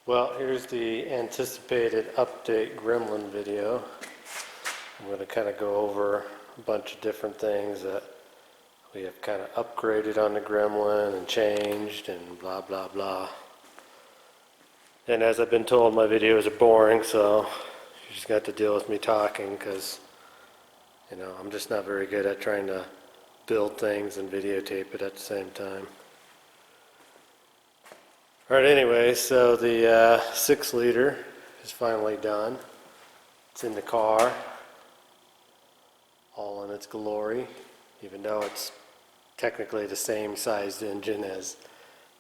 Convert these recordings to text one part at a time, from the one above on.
Well, here's the anticipated update gremlin video. I'm going to kind of go over a bunch of different things that we have kind of upgraded on the gremlin and changed and blah blah blah. And as I've been told, my videos are boring, so you just got to deal with me talking because, I'm just not very good at trying to build things and videotape it at the same time. Alright, anyway, so the 6-liter is finally done. It's in the car, all in its glory, even though it's technically the same sized engine as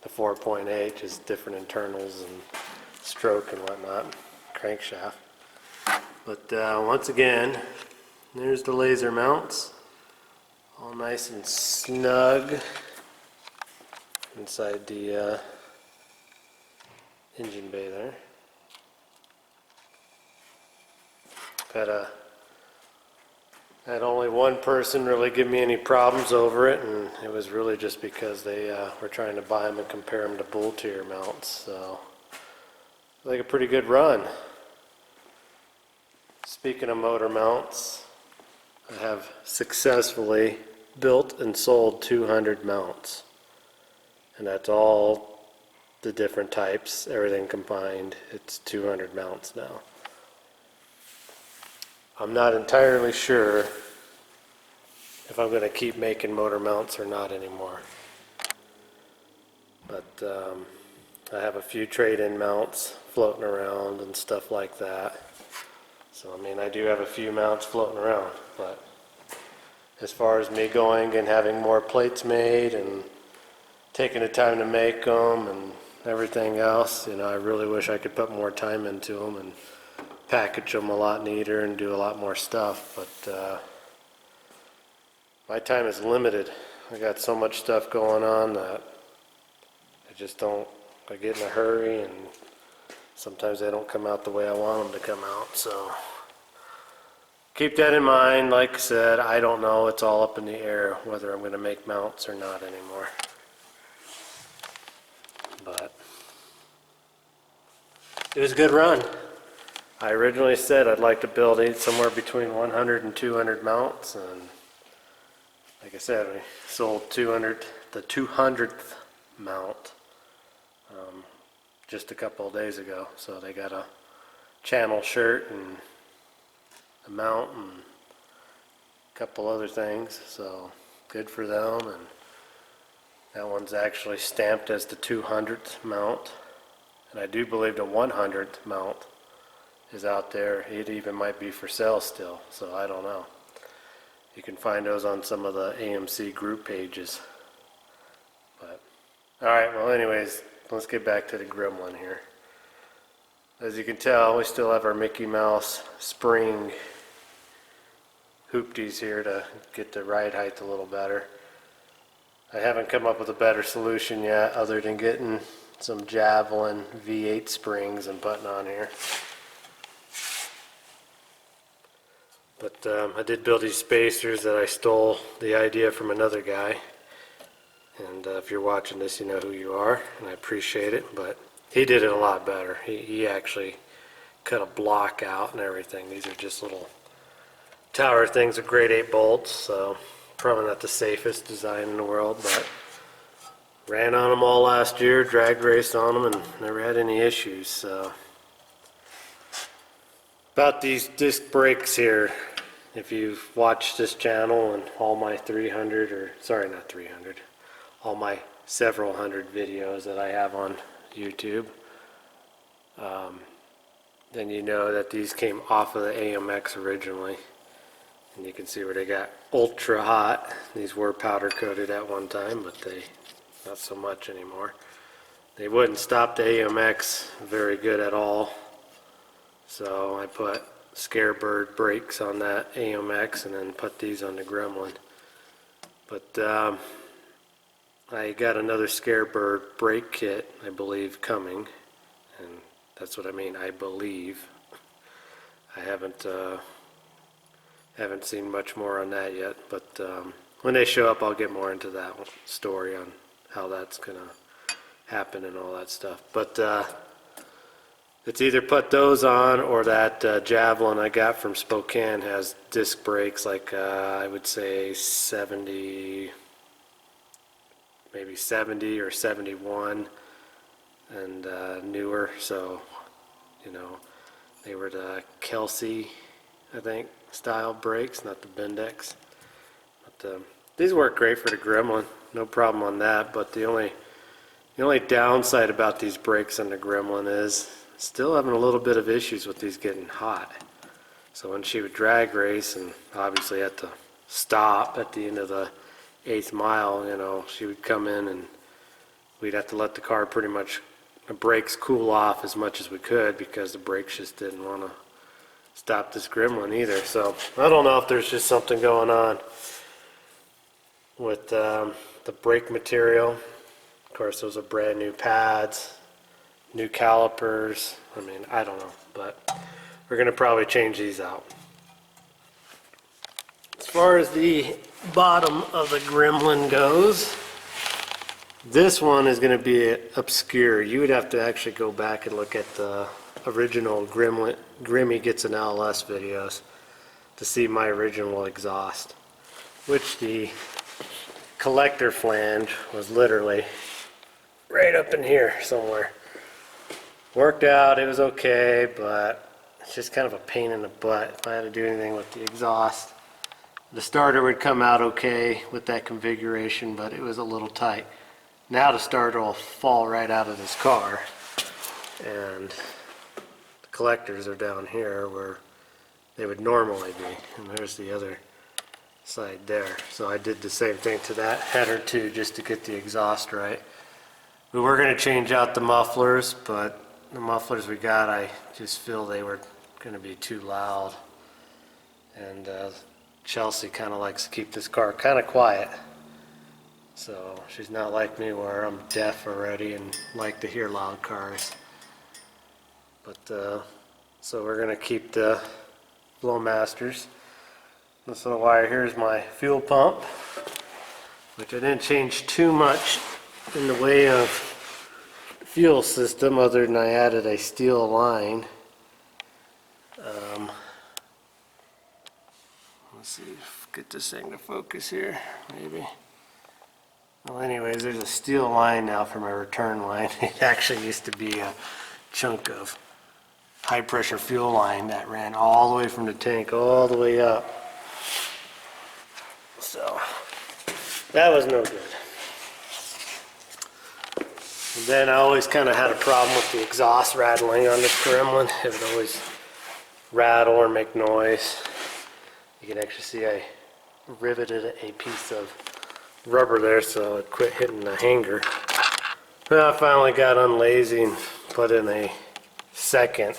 the 4.8, just different internals and stroke and whatnot, crankshaft. But once again, there's the laser mounts, all nice and snug inside the engine bay there. Had only one person really give me any problems over it, and it was really just because they were trying to buy them and compare them to bull tier mounts. So, like a pretty good run. Speaking of motor mounts, I have successfully built and sold 200 mounts, and that's all the different types, everything combined. It's 200 mounts now. I'm not entirely sure if I'm going to keep making motor mounts or not anymore. But I have a few trade-in mounts floating around and stuff like that. So I do have a few mounts floating around, but as far as me going and having more plates made and taking the time to make them and everything else, I really wish I could put more time into them and package them a lot neater and do a lot more stuff, but my time is limited. I got so much stuff going on that I get in a hurry, and sometimes they don't come out the way I want them to come out. So keep that in mind. Like I said, I don't know. It's all up in the air whether I'm going to make mounts or not anymore. But it was a good run. I originally said I'd like to build somewhere between 100 and 200 mounts, and like I said, we sold the 200th mount just a couple of days ago. So they got a channel shirt and a mount and a couple other things, so good for them. And that one's actually stamped as the 200th mount, and I do believe the 100th mount is out there. It even might be for sale still, so I don't know. You can find those on some of the AMC group pages. But alright, well anyways, let's get back to the gremlin here. As you can tell, we still have our Mickey Mouse spring hoopties here to get the ride height a little better. I haven't come up with a better solution yet other than getting some Javelin V8 springs and putting on here. But I did build these spacers that I stole the idea from another guy. And if you're watching this, you know who you are, and I appreciate it. But he did it a lot better. He actually cut a block out and everything. These are just little tower things with grade 8 bolts, so probably not the safest design in the world, but ran on them all last year, drag raced on them, and never had any issues. So about these disc brakes here, if you've watched this channel and all my all my several hundred videos that I have on YouTube, then you know that these came off of the AMX originally. And you can see where they got ultra hot. These were powder coated at one time, but they not so much anymore. They wouldn't stop the AMX very good at all. So I put Scarebird brakes on that AMX and then put these on the gremlin. But I got another Scarebird brake kit, I believe, coming. And that's what I mean, I believe. I haven't seen much more on that yet, but when they show up, I'll get more into that story on how that's gonna happen and all that stuff. But It's either put those on or that Javelin I got from Spokane has disc brakes like I would say 70, maybe 70 or 71 and newer. So, you know, they were the Kelsey, I think, style brakes, not the Bendix. But these work great for the Gremlin, no problem on that. But the only downside about these brakes on the Gremlin is still having a little bit of issues with these getting hot. So when she would drag race and obviously had to stop at the end of the 8th mile, you know, she would come in and we'd have to let the car pretty much, the brakes cool off as much as we could because the brakes just didn't want to stop this Gremlin either. So I don't know if there's just something going on with the brake material. Of course, those are brand new pads, new calipers. I mean, I don't know, but we're going to probably change these out. As far as the bottom of the Gremlin goes, this one is going to be obscure. You would have to actually go back and look at the original Grimmy Gets an LS videos to see my original exhaust, which the collector flange was literally right up in here somewhere. Worked out, it was okay, but it's just kind of a pain in the butt if I had to do anything with the exhaust. The starter would come out okay with that configuration, but it was a little tight. Now the starter will fall right out of this car, and the collectors are down here where they would normally be, and there's the other side there. So I did the same thing to that header too, just to get the exhaust right. We were going to change out the mufflers, but the mufflers we got, I just feel they were going to be too loud. And Chelsea kind of likes to keep this car kind of quiet. So she's not like me where I'm deaf already and like to hear loud cars. But so we're going to keep the Flowmasters. This little wire here is my fuel pump, which I didn't change too much in the way of fuel system other than I added a steel line. Let's see, get this thing to focus here, maybe. Well, anyways, there's a steel line now for my return line. It actually used to be a chunk of high pressure fuel line that ran all the way from the tank all the way up. So that was no good. And then I always kind of had a problem with the exhaust rattling on this Gremlin. It would always rattle or make noise. You can actually see I riveted a piece of rubber there so it quit hitting the hanger. Well, I finally got unlazy and put in a second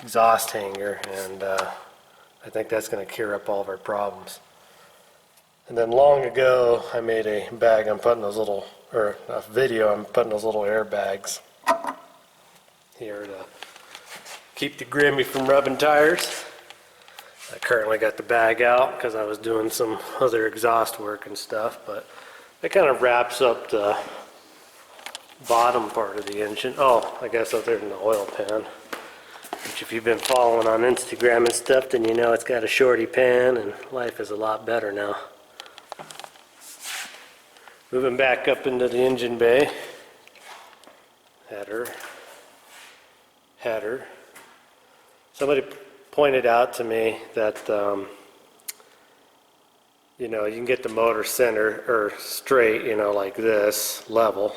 exhaust hanger, and I think that's going to cure up all of our problems. And then long ago I made a bag I'm putting those little, or a video I'm putting those little airbags here to keep the Grimmy from rubbing tires. I currently got the bag out because I was doing some other exhaust work and stuff, but it kind of wraps up the bottom part of the engine. Oh, I guess other than the oil pan, which if you've been following on Instagram and stuff, then you know it's got a shorty pan and life is a lot better now. Moving back up into the engine bay, header. Somebody pointed out to me that you know, you can get the motor center or straight, you know, like this, level,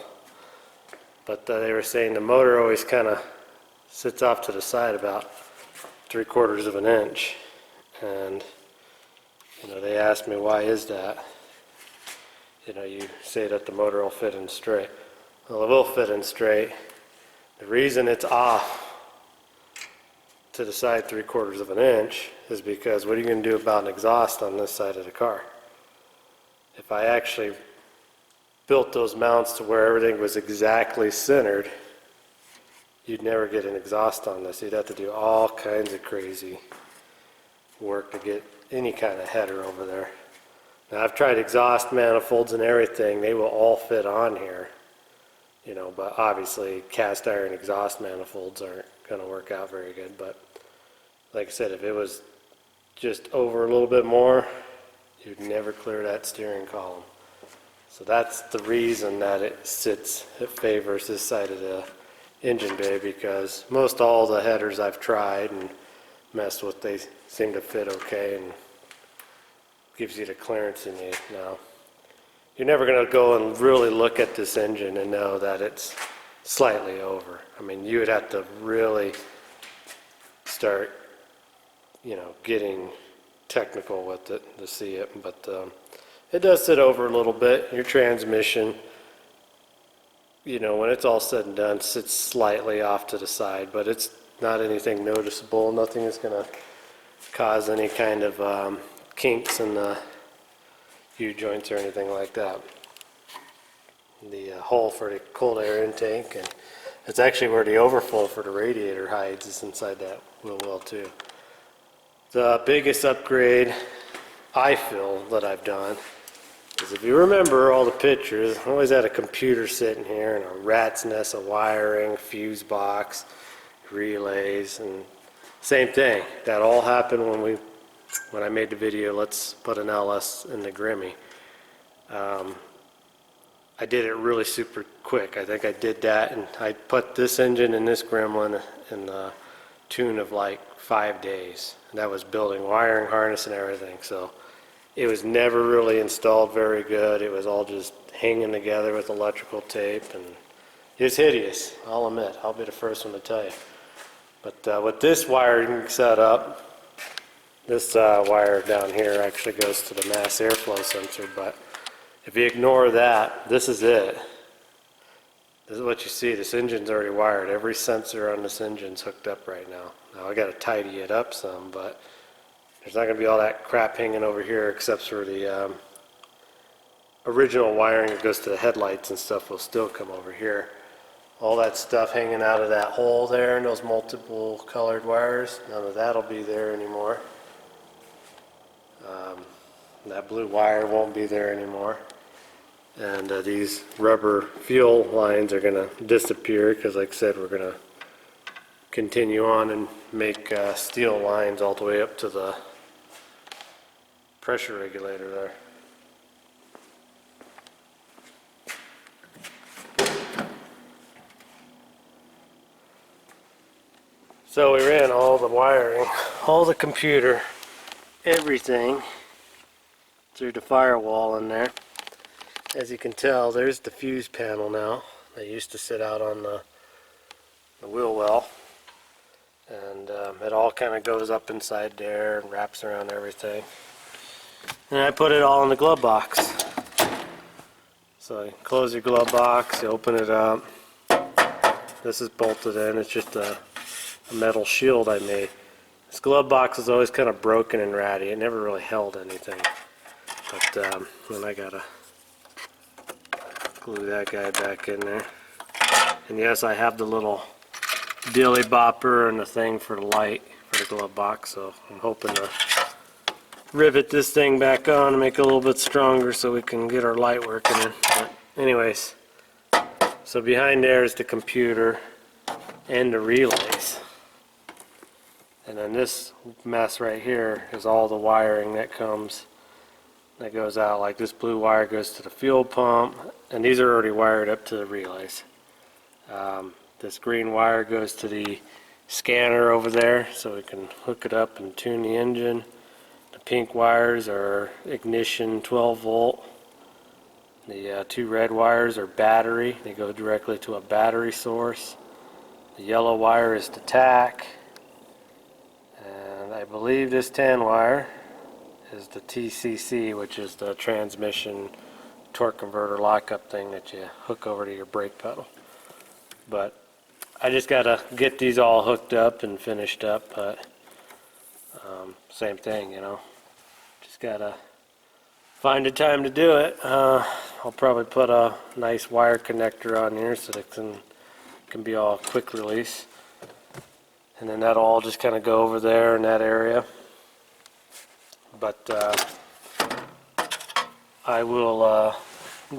but they were saying the motor always kind of sits off to the side about 3/4 of an inch, and you know, they asked me, why is that? You know, you say that the motor will fit in straight. Well, it will fit in straight. The reason it's off to the side 3/4 of an inch is because what are you going to do about an exhaust on this side of the car? If I actually built those mounts to where everything was exactly centered, you'd never get an exhaust on this. You'd have to do all kinds of crazy work to get any kind of header over there. Now I've tried exhaust manifolds and everything, they will all fit on here. you know, but obviously cast iron exhaust manifolds aren't going to work out very good. But like I said, if it was just over a little bit more, you'd never clear that steering column. So that's the reason that it favors this side of the engine bay, because most all the headers I've tried and messed with, they seem to fit okay and gives you the clearance you need. Now, you're never going to go and really look at this engine and know that it's slightly over. I mean, you would have to really start, you know, getting technical with it to see it, but it does sit over a little bit. Your transmission, you know, when it's all said and done, sits slightly off to the side, but it's not anything noticeable. Nothing is going to cause any kind of kinks in the U-joints or anything like that. The hole for the cold air intake, and it's actually where the overflow for the radiator hides, is inside that wheel well too. The biggest upgrade I feel that I've done is, if you remember all the pictures, I always had a computer sitting here and a rat's nest of wiring, fuse box, relays, and same thing. That all happened when I made the video, let's put an LS in the Grimmy. I did it really super quick. I think I did that, and I put this engine in this gremlin in the tune of like 5 days. And that was building wiring harness and everything. So it was never really installed very good. It was all just hanging together with electrical tape, and it was hideous, I'll admit. I'll be the first one to tell you. But with this wiring set up, this wire down here actually goes to the mass airflow sensor, but if you ignore that, this is it. This is what you see. This engine's already wired. Every sensor on this engine's hooked up right now. Now I got to tidy it up some, but there's not going to be all that crap hanging over here, except for the original wiring that goes to the headlights and stuff will still come over here. All that stuff hanging out of that hole there and those multiple colored wires, none of that'll be there anymore. That blue wire won't be there anymore. And these rubber fuel lines are going to disappear, because like I said, we're going to continue on and make steel lines all the way up to the pressure regulator there. So we ran all the wiring, all the computer, everything through the firewall in there. As you can tell, there's the fuse panel now. They used to sit out on the wheel well, and it all kind of goes up inside there and wraps around everything. And I put it all in the glove box. So you close your glove box, you open it up. This is bolted in. It's just a metal shield I made. This glove box is always kind of broken and ratty. It never really held anything. But then I gotta glue that guy back in there. And yes, I have the little dilly bopper and the thing for the light for the glove box, so I'm hoping to rivet this thing back on and make it a little bit stronger so we can get our light working in. But anyways, so behind there is the computer and the relays. And then this mess right here is all the wiring that goes out. Like this blue wire goes to the fuel pump, and these are already wired up to the relays. This green wire goes to the scanner over there, so we can hook it up and tune the engine. The pink wires are ignition 12 volt. The two red wires are battery. They go directly to a battery source. The yellow wire is the tach. And I believe this tan wire is the TCC, which is the transmission torque converter lockup thing that you hook over to your brake pedal. But I just got to get these all hooked up and finished up, but same thing, you know. Just got to find a time to do it. I'll probably put a nice wire connector on here so that it can be all quick release. And then that'll all just kind of go over there in that area. But I will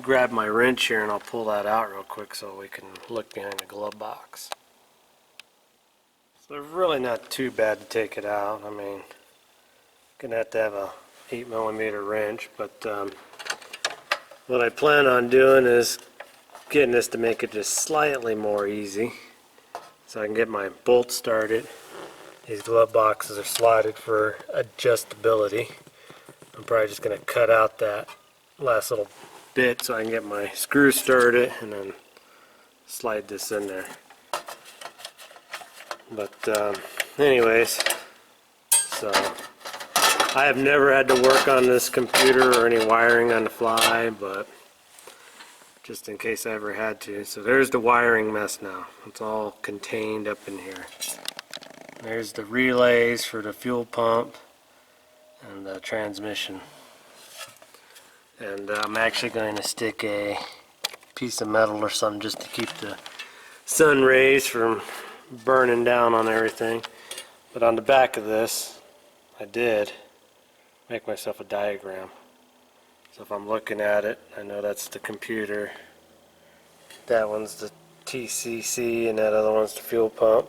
grab my wrench here and I'll pull that out real quick so we can look behind the glove box. So they're really not too bad to take it out. I mean, gonna have to have a 8mm wrench, but what I plan on doing is getting this to make it just slightly more easy so I can get my bolt started. These glove boxes are slotted for adjustability. I'm probably just going to cut out that last little bit so I can get my screw started and then slide this in there. But anyways, so I have never had to work on this computer or any wiring on the fly, but just in case I ever had to. So there's the wiring mess now. It's all contained up in here. There's the relays for the fuel pump and the transmission. And I'm actually going to stick a piece of metal or something just to keep the sun rays from burning down on everything. But on the back of this, I did make myself a diagram. So if I'm looking at it, I know that's the computer. That one's the TCC and that other one's the fuel pump.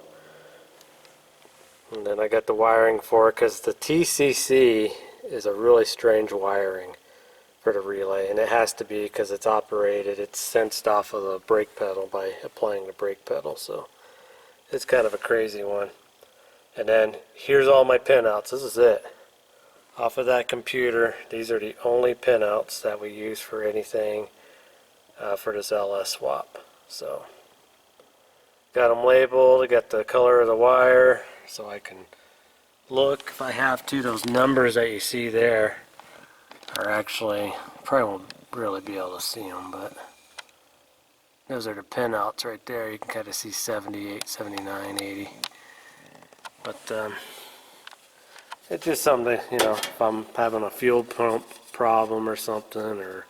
And then I got the wiring for it because the TCC is a really strange wiring for the relay, and it has to be because it's operated, it's sensed off of the brake pedal by applying the brake pedal, so it's kind of a crazy one. And then here's all my pinouts. This is it. Off of that computer, these are the only pinouts that we use for anything for this LS swap. So got them labeled, I got the color of the wire so I can look if I have to. Those numbers that you see there are actually, probably won't really be able to see them, but those are the pinouts right there. You can kind of see 78, 79, 80. But it's just something, you know, if I'm having a fuel pump problem or something, or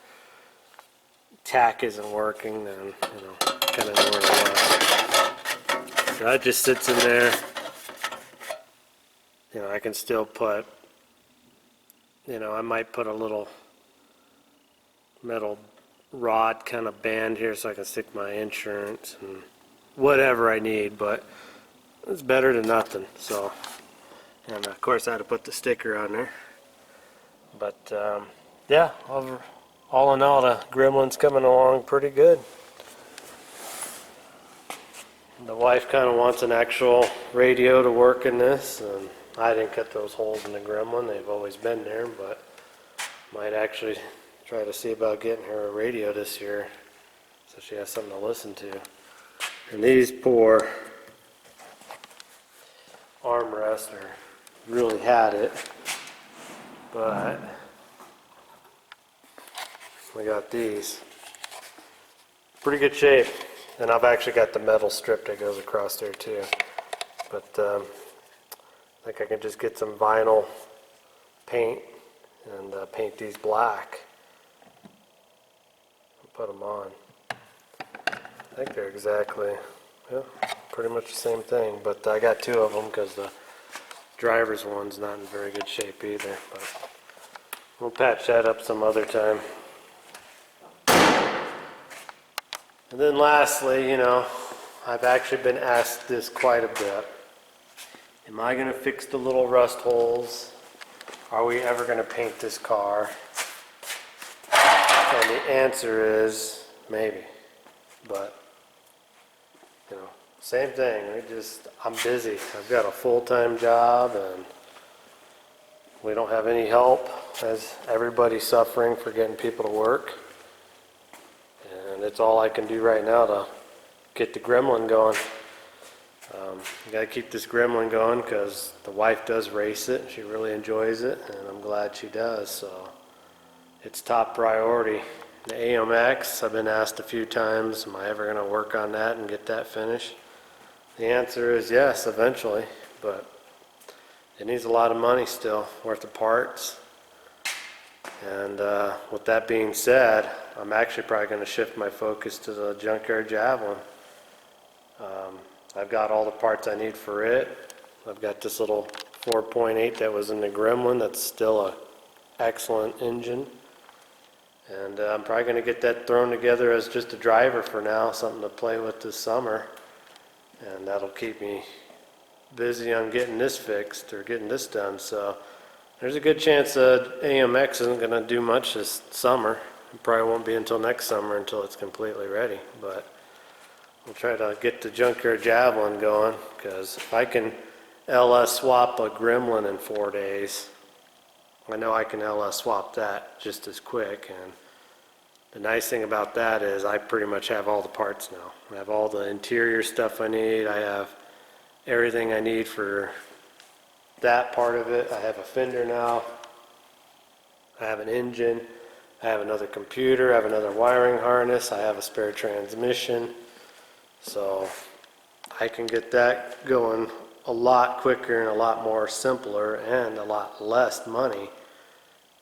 tack isn't working, then, you know, kind of know where to look. So that just sits in there. You know, I can still put, you know, I might put a little metal rod kind of band here so I can stick my insurance and whatever I need, but it's better than nothing. So, and of course I had to put the sticker on there. But yeah, all in all, the gremlin's coming along pretty good. The wife kind of wants an actual radio to work in this, and I didn't cut those holes in the gremlin. They've always been there, but might actually try to see about getting her a radio this year so she has something to listen to. And these poor armrests are really had it, but we got these. Pretty good shape. And I've actually got the metal strip that goes across there too. But I think I can just get some vinyl paint and paint these black and put them on. I think they're exactly, yeah, pretty much the same thing. But I got two of them because the driver's one's not in very good shape either. But we'll patch that up some other time. And then lastly, you know, I've actually been asked this quite a bit. Am I going to fix the little rust holes? Are we ever going to paint this car? And the answer is maybe. But, you know, same thing. I'm busy. I've got a full-time job and we don't have any help as everybody's suffering for getting people to work. And it's all I can do right now to get the gremlin going. I got to keep this gremlin going because the wife does race it. She really enjoys it, and I'm glad she does. So it's top priority. The AMX, I've been asked a few times, am I ever going to work on that and get that finished? The answer is yes, eventually, but it needs a lot of money still, worth of parts. And with that being said, I'm actually probably going to shift my focus to the junkyard Javelin. I've got all the parts I need for it. I've got this little 4.8 that was in the Gremlin that's still an excellent engine. And I'm probably going to get that thrown together as just a driver for now, something to play with this summer. And that'll keep me busy on getting this fixed or getting this done. So there's a good chance that AMX isn't going to do much this summer. It probably won't be until next summer until it's completely ready. But we'll try to get the junkyard javelin going, because if I can LS swap a gremlin in 4 days, I know I can LS swap that just as quick. And the nice thing about that is I pretty much have all the parts now. I have all the interior stuff I need. I have everything I need for that part of it. I have a fender now. I have an engine. I have another computer. I have another wiring harness. I have a spare transmission. So I can get that going a lot quicker and a lot more simpler and a lot less money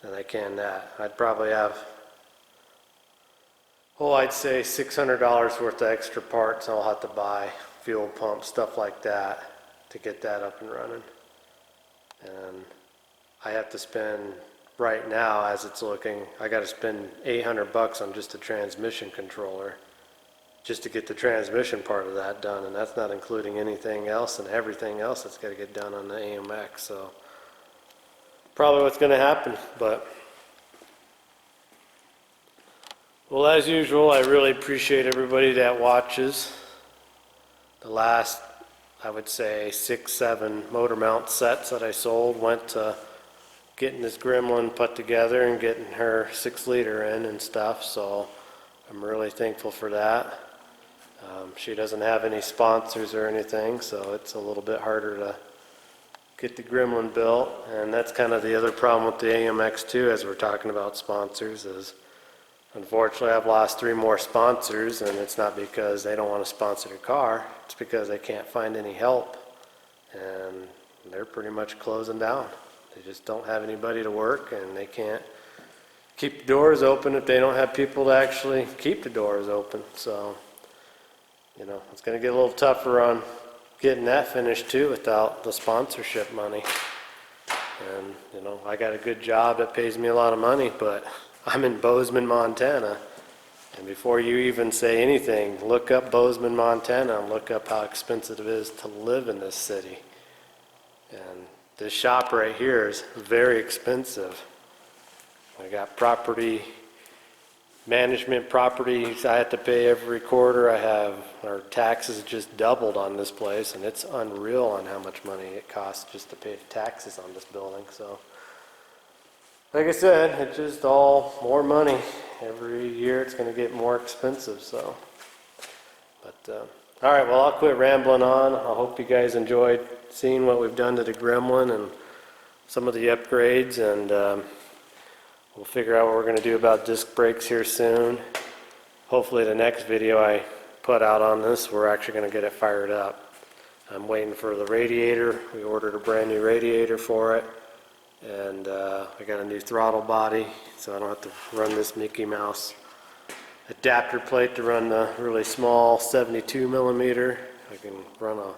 than I can that. I'd probably have, I'd say $600 worth of extra parts I'll have to buy, fuel pump, stuff like that, to get that up and running. And I have to spend, right now as it's looking, I got to spend $800 on just a transmission controller just to get the transmission part of that done, and that's not including anything else and everything else that's got to get done on the AMX. So probably what's going to happen. But well, as usual, I really appreciate everybody that watches. The last, I would say, 6-7 motor mount sets that I sold went to getting this gremlin put together and getting her 6-liter in and stuff. So I'm really thankful for that. She doesn't have any sponsors or anything, so it's a little bit harder to get the gremlin built. And that's kind of the other problem with the AMX too, as we're talking about sponsors, is unfortunately I've lost 3 more sponsors, and it's not because they don't want to sponsor the car, it's because they can't find any help, and they're pretty much closing down. They just don't have anybody to work, and they can't keep the doors open if they don't have people to actually keep the doors open. So it's going to get a little tougher on getting that finished too without the sponsorship money. And I got a good job that pays me a lot of money, but I'm in Bozeman, Montana, and before you even say anything, look up Bozeman, Montana, and look up how expensive it is to live in this city. And this shop right here is very expensive. I got property management properties I have to pay every quarter. Our taxes just doubled on this place, and it's unreal on how much money it costs just to pay the taxes on this building. So like I said, it's just all more money. Every year it's going to get more expensive. So, but all right, well, I'll quit rambling on. I hope you guys enjoyed seeing what we've done to the gremlin and some of the upgrades, and we'll figure out what we're going to do about disc brakes here soon. Hopefully the next video I put out on this, we're actually going to get it fired up. I'm waiting for the radiator. We ordered a brand new radiator for it, and I got a new throttle body, so I don't have to run this Mickey Mouse adapter plate to run the really small 72 millimeter. I can run a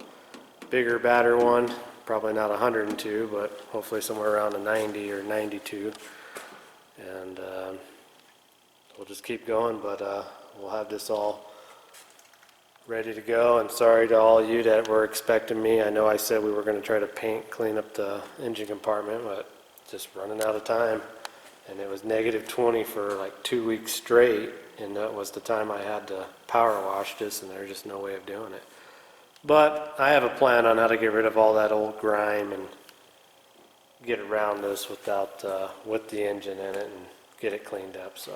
bigger, badder one, probably not 102, but hopefully somewhere around a 90 or 92. And we'll just keep going, but we'll have this all ready to go. And sorry to all you that were expecting me. I know I said we were going to try to clean up the engine compartment, but just running out of time. And it was -20 for like 2 weeks straight, and that was the time I had to power wash this, and there's just no way of doing it. But I have a plan on how to get rid of all that old grime and get around this without with the engine in it and get it cleaned up. So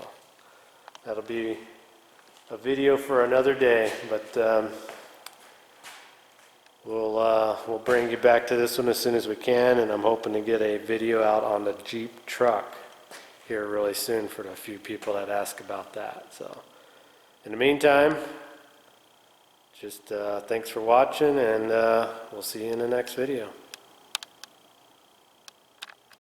that'll be a video for another day, but we'll bring you back to this one as soon as we can, and I'm hoping to get a video out on the Jeep truck here really soon for the few people that ask about that. So in the meantime, just thanks for watching, and we'll see you in the next video.